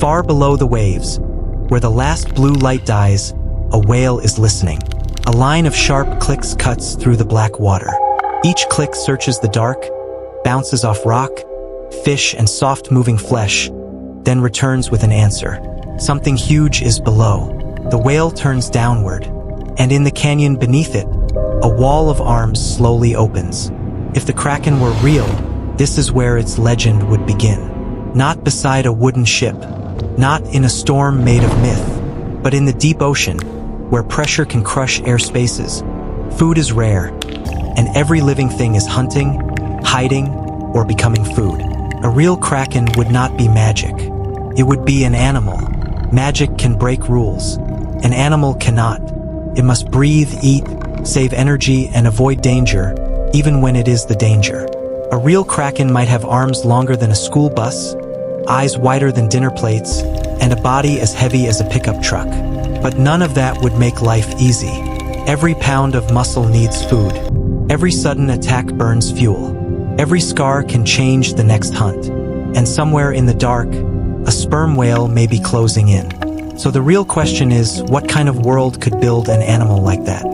Far below the waves, where the last blue light dies, a whale is listening. A line of sharp clicks cuts through the black water. Each click searches the dark, bounces off rock, fish, and soft-moving flesh, then returns with an answer. Something huge is below. The whale turns downward, and in the canyon beneath it, a wall of arms slowly opens. If the Kraken were real, this is where its legend would begin. Not beside a wooden ship, not in a storm made of myth, but in the deep ocean, where pressure can crush air spaces. Food is rare, and every living thing is hunting, hiding, or becoming food. A real Kraken would not be magic. It would be an animal. Magic can break rules. An animal cannot. It must breathe, eat, save energy, and avoid danger, even when it is the danger. A real Kraken might have arms longer than a school bus, eyes wider than dinner plates, and a body as heavy as a pickup truck. But none of that would make life easy. Every pound of muscle needs food. Every sudden attack burns fuel. Every scar can change the next hunt. And somewhere in the dark, a sperm whale may be closing in. So the real question is, what kind of world could build an animal like that?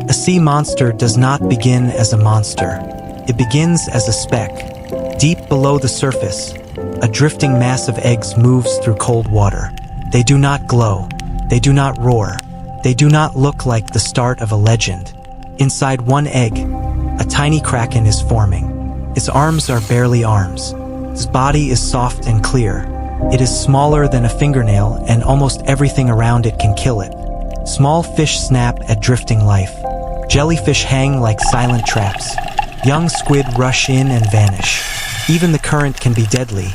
A sea monster does not begin as a monster. It begins as a speck. Deep below the surface, a drifting mass of eggs moves through cold water. They do not glow. They do not roar. They do not look like the start of a legend. Inside one egg, a tiny Kraken is forming. Its arms are barely arms. Its body is soft and clear. It is smaller than a fingernail, and almost everything around it can kill it. Small fish snap at drifting life. Jellyfish hang like silent traps. Young squid rush in and vanish. Even the current can be deadly,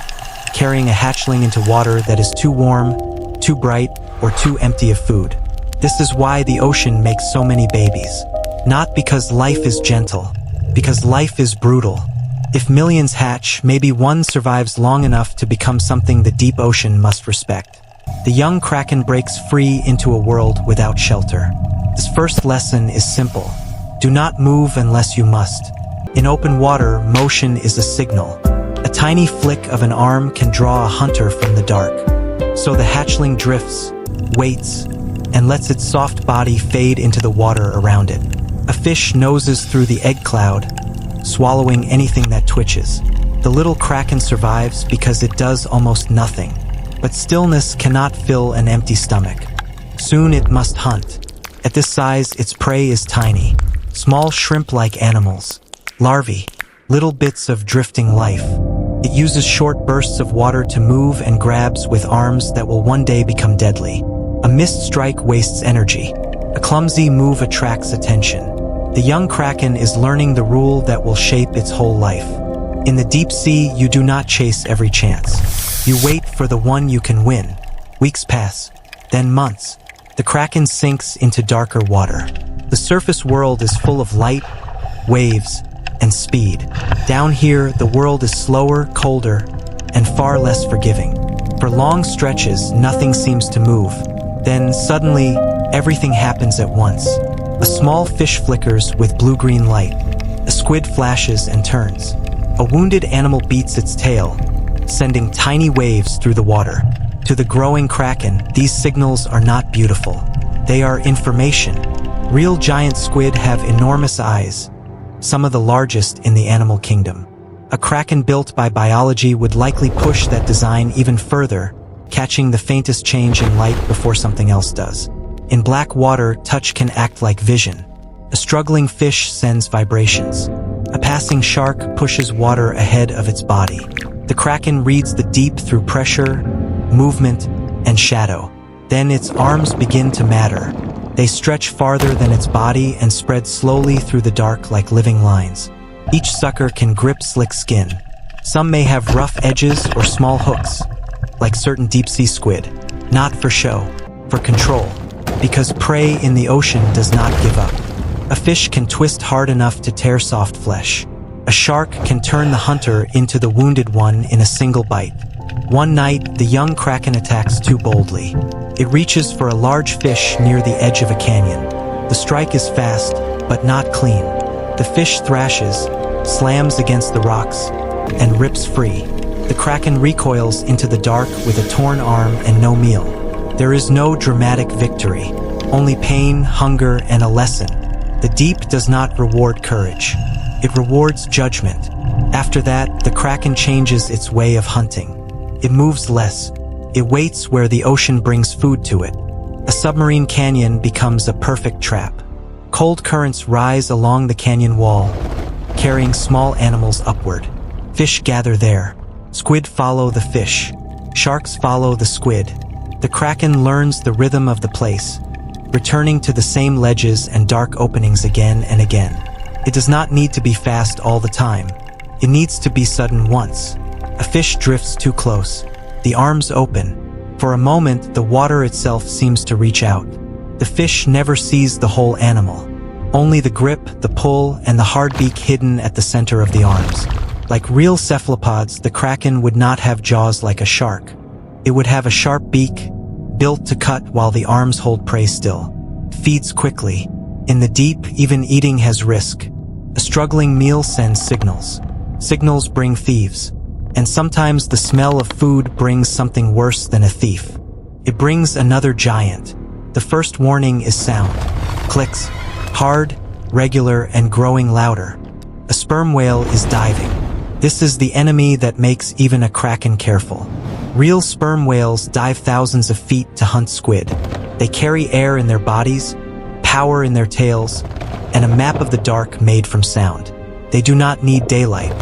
carrying a hatchling into water that is too warm, too bright, or too empty of food. This is why the ocean makes so many babies. Not because life is gentle, because life is brutal. If millions hatch, maybe one survives long enough to become something the deep ocean must respect. The young Kraken breaks free into a world without shelter. His first lesson is simple. Do not move unless you must. In open water, motion is a signal. A tiny flick of an arm can draw a hunter from the dark. So the hatchling drifts, waits, and lets its soft body fade into the water around it. A fish noses through the egg cloud, swallowing anything that twitches. The little Kraken survives because it does almost nothing. But stillness cannot fill an empty stomach. Soon it must hunt. At this size, its prey is tiny. Small shrimp-like animals. Larvae. Little bits of drifting life. It uses short bursts of water to move and grabs with arms that will one day become deadly. A missed strike wastes energy. A clumsy move attracts attention. The young Kraken is learning the rule that will shape its whole life. In the deep sea, you do not chase every chance. You wait for the one you can win. Weeks pass, then months. The Kraken sinks into darker water. The surface world is full of light, waves, and speed. Down here, the world is slower, colder, and far less forgiving. For long stretches, nothing seems to move. Then, suddenly, everything happens at once. A small fish flickers with blue-green light. A squid flashes and turns. A wounded animal beats its tail, sending tiny waves through the water. To the growing Kraken, these signals are not beautiful. They are information. Real giant squid have enormous eyes, some of the largest in the animal kingdom. A Kraken built by biology would likely push that design even further, catching the faintest change in light before something else does. In black water, touch can act like vision. A struggling fish sends vibrations. A passing shark pushes water ahead of its body. The Kraken reads the deep through pressure, movement, and shadow. Then its arms begin to matter. They stretch farther than its body and spread slowly through the dark like living lines. Each sucker can grip slick skin. Some may have rough edges or small hooks, like certain deep-sea squid. Not for show, for control. Because prey in the ocean does not give up. A fish can twist hard enough to tear soft flesh. A shark can turn the hunter into the wounded one in a single bite. One night, the young Kraken attacks too boldly. It reaches for a large fish near the edge of a canyon. The strike is fast, but not clean. The fish thrashes, slams against the rocks, and rips free. The Kraken recoils into the dark with a torn arm and no meal. There is no dramatic victory, only pain, hunger, and a lesson. The deep does not reward courage. It rewards judgment. After that, the Kraken changes its way of hunting. It moves less. It waits where the ocean brings food to it. A submarine canyon becomes a perfect trap. Cold currents rise along the canyon wall, carrying small animals upward. Fish gather there. Squid follow the fish. Sharks follow the squid. The Kraken learns the rhythm of the place, returning to the same ledges and dark openings again and again. It does not need to be fast all the time. It needs to be sudden once. A fish drifts too close. The arms open. For a moment, the water itself seems to reach out. The fish never sees the whole animal. Only the grip, the pull, and the hard beak hidden at the center of the arms. Like real cephalopods, the Kraken would not have jaws like a shark. It would have a sharp beak, built to cut while the arms hold prey still. It feeds quickly. In the deep, even eating has risk. A struggling meal sends signals. Signals bring thieves. And sometimes the smell of food brings something worse than a thief. It brings another giant. The first warning is sound. Clicks. Hard, regular, and growing louder. A sperm whale is diving. This is the enemy that makes even a Kraken careful. Real sperm whales dive thousands of feet to hunt squid. They carry air in their bodies, power in their tails, and a map of the dark made from sound. They do not need daylight.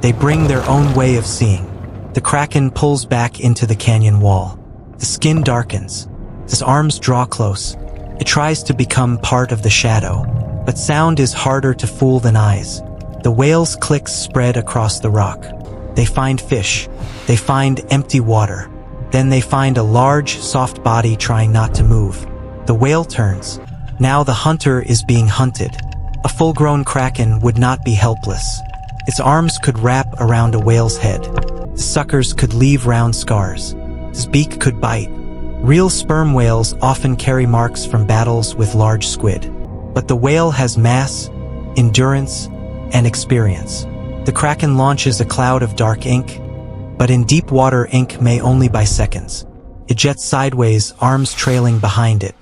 They bring their own way of seeing. The Kraken pulls back into the canyon wall. The skin darkens. His arms draw close. It tries to become part of the shadow. But sound is harder to fool than eyes. The whale's clicks spread across the rock. They find fish. They find empty water. Then they find a large, soft body trying not to move. The whale turns. Now the hunter is being hunted. A full-grown Kraken would not be helpless. Its arms could wrap around a whale's head. The suckers could leave round scars. His beak could bite. Real sperm whales often carry marks from battles with large squid. But the whale has mass, endurance, and experience. The Kraken launches a cloud of dark ink, but in deep water ink may only by seconds. It jets sideways, arms trailing behind it.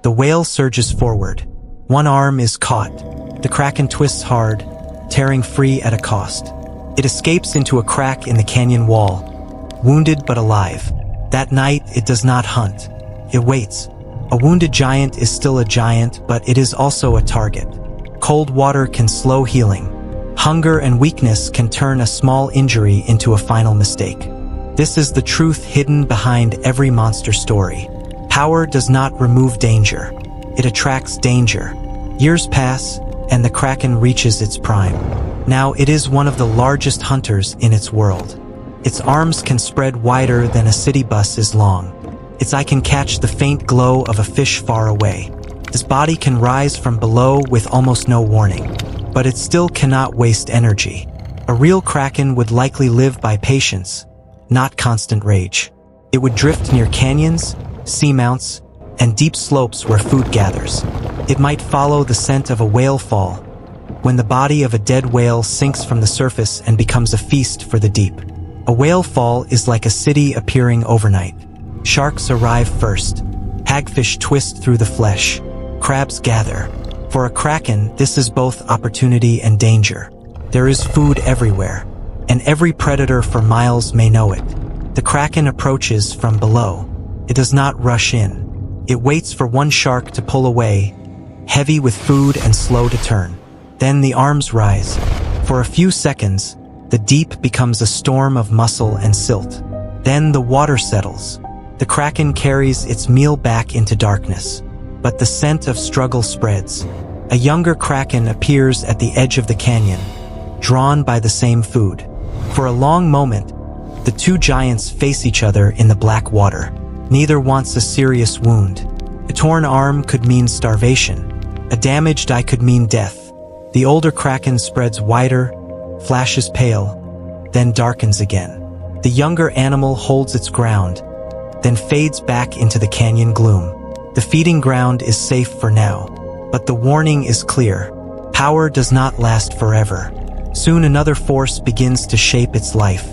The whale surges forward. One arm is caught. The Kraken twists hard, tearing free at a cost. It escapes into a crack in the canyon wall, wounded but alive. That night, it does not hunt. It waits. A wounded giant is still a giant, but it is also a target. Cold water can slow healing. Hunger and weakness can turn a small injury into a final mistake. This is the truth hidden behind every monster story. Power does not remove danger. It attracts danger. Years pass, and the Kraken reaches its prime. Now it is one of the largest hunters in its world. Its arms can spread wider than a city bus is long. Its eye can catch the faint glow of a fish far away. Its body can rise from below with almost no warning. But it still cannot waste energy. A real Kraken would likely live by patience, not constant rage. It would drift near canyons, seamounts, and deep slopes where food gathers. It might follow the scent of a whale fall, when the body of a dead whale sinks from the surface and becomes a feast for the deep. A whale fall is like a city appearing overnight. Sharks arrive first. Hagfish twist through the flesh. Crabs gather. For a Kraken, this is both opportunity and danger. There is food everywhere, and every predator for miles may know it. The Kraken approaches from below. It does not rush in. It waits for one shark to pull away, heavy with food and slow to turn. Then the arms rise. For a few seconds, the deep becomes a storm of muscle and silt. Then the water settles. The Kraken carries its meal back into darkness. But the scent of struggle spreads. A younger Kraken appears at the edge of the canyon, drawn by the same food. For a long moment, the two giants face each other in the black water. Neither wants a serious wound. A torn arm could mean starvation. A damaged eye could mean death. The older Kraken spreads wider, flashes pale, then darkens again. The younger animal holds its ground, then fades back into the canyon gloom. The feeding ground is safe for now, but the warning is clear. Power does not last forever. Soon another force begins to shape its life.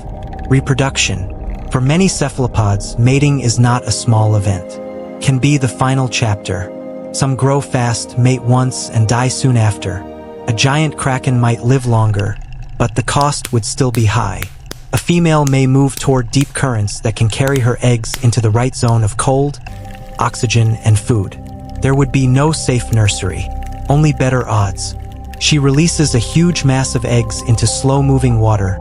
Reproduction. For many cephalopods, mating is not a small event. Can be the final chapter. Some grow fast, mate once, and die soon after. A giant kraken might live longer, but the cost would still be high. A female may move toward deep currents that can carry her eggs into the right zone of cold, oxygen, and food. There would be no safe nursery, only better odds. She releases a huge mass of eggs into slow-moving water,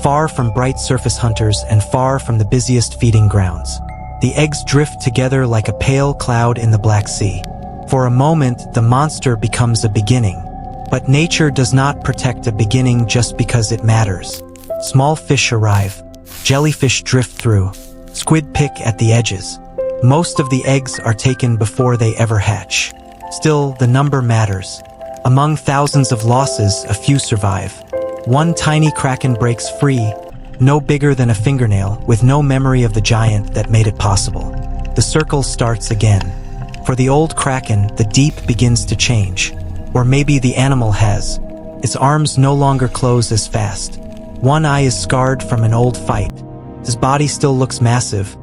far from bright surface hunters and far from the busiest feeding grounds. The eggs drift together like a pale cloud in the Black Sea. For a moment, the monster becomes a beginning. But nature does not protect a beginning just because it matters. Small fish arrive. Jellyfish drift through. Squid pick at the edges. Most of the eggs are taken before they ever hatch. Still, the number matters. Among thousands of losses, a few survive. One tiny kraken breaks free, no bigger than a fingernail, with no memory of the giant that made it possible. The circle starts again. For the old kraken, the deep begins to change. Or maybe the animal has. Its arms no longer close as fast. One eye is scarred from an old fight. His body still looks massive,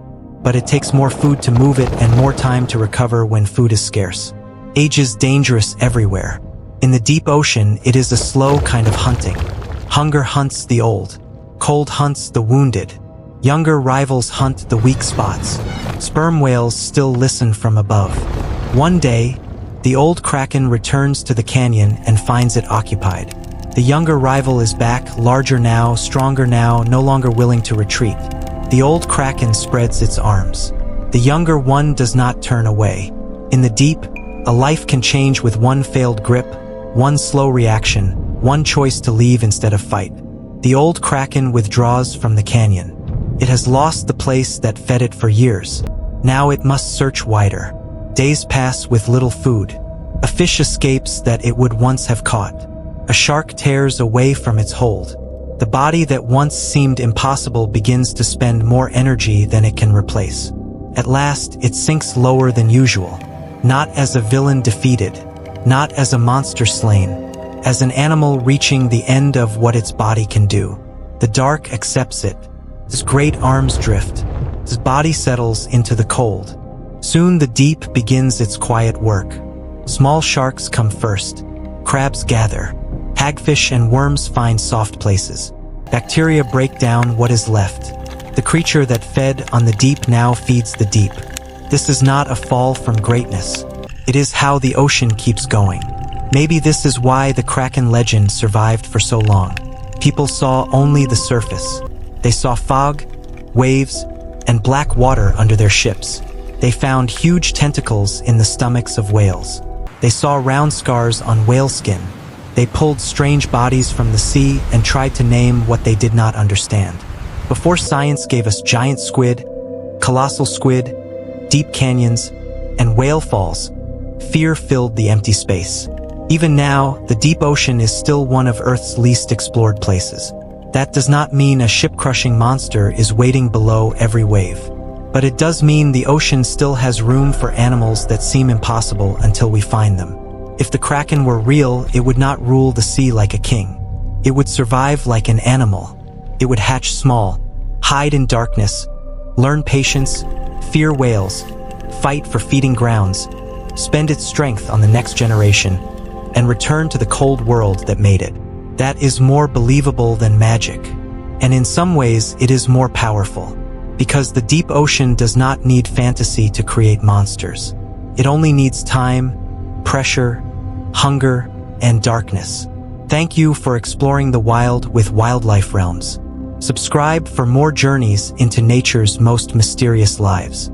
but it takes more food to move it and more time to recover when food is scarce. Age is dangerous everywhere. In the deep ocean, it is a slow kind of hunting. Hunger hunts the old. Cold hunts the wounded. Younger rivals hunt the weak spots. Sperm whales still listen from above. One day, the old kraken returns to the canyon and finds it occupied. The younger rival is back, larger now, stronger now, no longer willing to retreat. The old kraken spreads its arms. The younger one does not turn away. In the deep, a life can change with one failed grip, one slow reaction, one choice to leave instead of fight. The old kraken withdraws from the canyon. It has lost the place that fed it for years. Now it must search wider. Days pass with little food. A fish escapes that it would once have caught. A shark tears away from its hold. The body that once seemed impossible begins to spend more energy than it can replace. At last, it sinks lower than usual. Not as a villain defeated, not as a monster slain, as an animal reaching the end of what its body can do. The dark accepts it. His great arms drift. His body settles into the cold. Soon the deep begins its quiet work. Small sharks come first. Crabs gather. Hagfish and worms find soft places. Bacteria break down what is left. The creature that fed on the deep now feeds the deep. This is not a fall from greatness. It is how the ocean keeps going. Maybe this is why the Kraken legend survived for so long. People saw only the surface. They saw fog, waves, and black water under their ships. They found huge tentacles in the stomachs of whales. They saw round scars on whale skin. They pulled strange bodies from the sea and tried to name what they did not understand. Before science gave us giant squid, colossal squid, deep canyons, and whale falls, fear filled the empty space. Even now, the deep ocean is still one of Earth's least explored places. That does not mean a ship-crushing monster is waiting below every wave. But it does mean the ocean still has room for animals that seem impossible until we find them. If the Kraken were real, it would not rule the sea like a king. It would survive like an animal. It would hatch small, hide in darkness, learn patience, fear whales, fight for feeding grounds, spend its strength on the next generation, and return to the cold world that made it. That is more believable than magic. And in some ways, it is more powerful. Because the deep ocean does not need fantasy to create monsters. It only needs time, pressure, hunger, and darkness. Thank you for exploring the wild with Wildlife Realms. Subscribe for more journeys into nature's most mysterious lives.